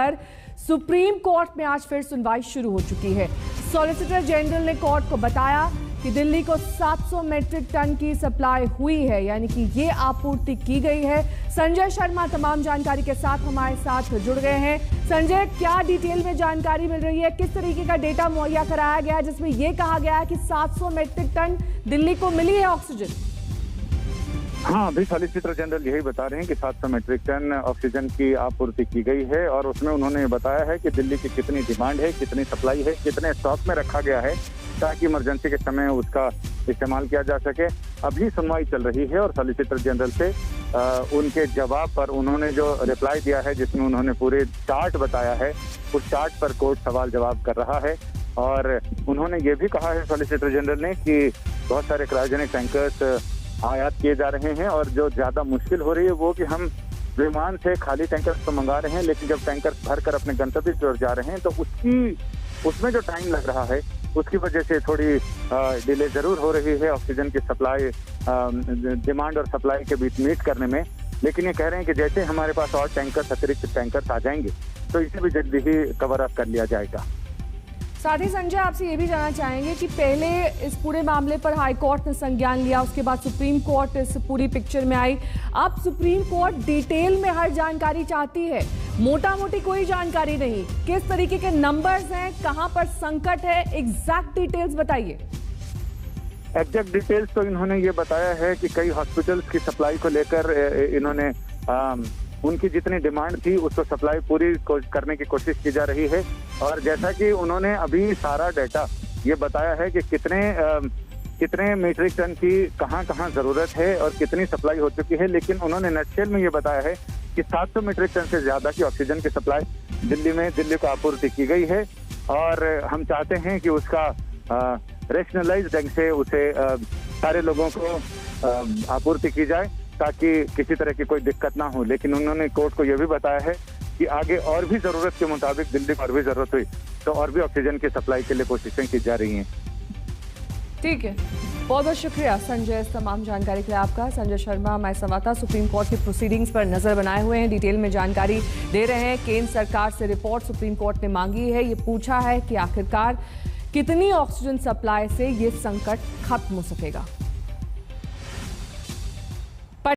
पर supreme court में आज फिर सुनवाई शुरू हो चुकी है। सॉलिसिटर जनरल ने कोर्ट को बताया कि दिल्ली को 700 मीट्रिक टन की सप्लाई हुई है, यानी कि ये आपूर्ति की गई है। संजय शर्मा तमाम जानकारी के साथ हमारे साथ जुड़ गए हैं। संजय, क्या डिटेल में जानकारी मिल रही है, किस तरीके का डेटा मुहैया कराया गया है जिसमें यह कहा गया है कि 700 मीट्रिक टन दिल्ली को मिली है ऑक्सीजन? हाँ, अभी सॉलिसिटर जनरल यही बता रहे हैं कि 700 मीट्रिक टन ऑक्सीजन की आपूर्ति की गई है और उसमें उन्होंने बताया है कि दिल्ली की कितनी डिमांड है, कितनी सप्लाई है, कितने स्टॉक में रखा गया है ताकि इमरजेंसी के समय उसका इस्तेमाल किया जा सके। अभी सुनवाई चल रही है और सॉलिसिटर जनरल से उनके जवाब पर उन्होंने जो रिप्लाई दिया है, जिसमें उन्होंने पूरे चार्ट बताया है, उस चार्ट पर कोर्ट सवाल जवाब कर रहा है। और उन्होंने ये भी कहा है सॉलिसिटर जनरल ने कि बहुत सारे क्रायोजेनिक टैंकर्स आयात किए जा रहे हैं और जो ज्यादा मुश्किल हो रही है वो कि हम विमान से खाली टैंकर्स तो मंगा रहे हैं, लेकिन जब टैंकर भर कर अपने गंतव्य की ओर जा रहे हैं तो उसमें जो टाइम लग रहा है उसकी वजह से थोड़ी डिले जरूर हो रही है ऑक्सीजन की सप्लाई, डिमांड और सप्लाई के बीच मीट करने में। लेकिन ये कह रहे हैं कि जैसे हमारे पास और टैंकर्स, अतिरिक्त टैंकर्स आ जाएंगे तो इसे भी जल्दी ही कवर अप कर लिया जाएगा। साथ ही संजय, आपसे ये भी जानना चाहेंगे कि पहले इस पूरे मामले पर हाई कोर्ट ने संज्ञान लिया, उसके बाद सुप्रीम कोर्ट इस पूरी पिक्चर में आई। अब सुप्रीम कोर्ट डिटेल में हर जानकारी चाहती है, मोटा मोटी कोई जानकारी नहीं। किस तरीके के नंबर्स हैं, कहां पर संकट है, एग्जैक्ट डिटेल्स बताइए। एग्जैक्ट डिटेल्स तो इन्होंने ये बताया है कि कई हॉस्पिटल्स की सप्लाई को लेकर इन्होंने उनकी जितनी डिमांड थी उसको सप्लाई पूरी करने की कोशिश की जा रही है। और जैसा कि उन्होंने अभी सारा डाटा ये बताया है कि कितने मीट्रिक टन की कहां जरूरत है और कितनी सप्लाई हो चुकी है, लेकिन उन्होंने नटशेल में ये बताया है कि 700 मीट्रिक टन से ज्यादा की ऑक्सीजन की सप्लाई दिल्ली को आपूर्ति की गई है। और हम चाहते हैं कि उसका रेशनलाइज ढंग से उसे सारे लोगों को आपूर्ति की जाए ताकि किसी तरह की कोई दिक्कत ना हो। लेकिन उन्होंने कोर्ट को यह भी बताया है कि आगे और भी जरूरत के मुताबिक दिल्ली को और भी जरूरत हुई तो और भी ऑक्सीजन की सप्लाई के लिए कोशिशें की जा रही हैं। ठीक है, बहुत बहुत शुक्रिया संजय इस तमाम जानकारी के लिए आपका। संजय शर्मा हमारे संवाददाता सुप्रीम कोर्ट की प्रोसीडिंग्स पर नजर बनाए हुए हैं, डिटेल में जानकारी दे रहे हैं। केंद्र सरकार से रिपोर्ट सुप्रीम कोर्ट ने मांगी है, ये पूछा है कि आखिरकार कितनी ऑक्सीजन सप्लाई से ये संकट खत्म हो सकेगा।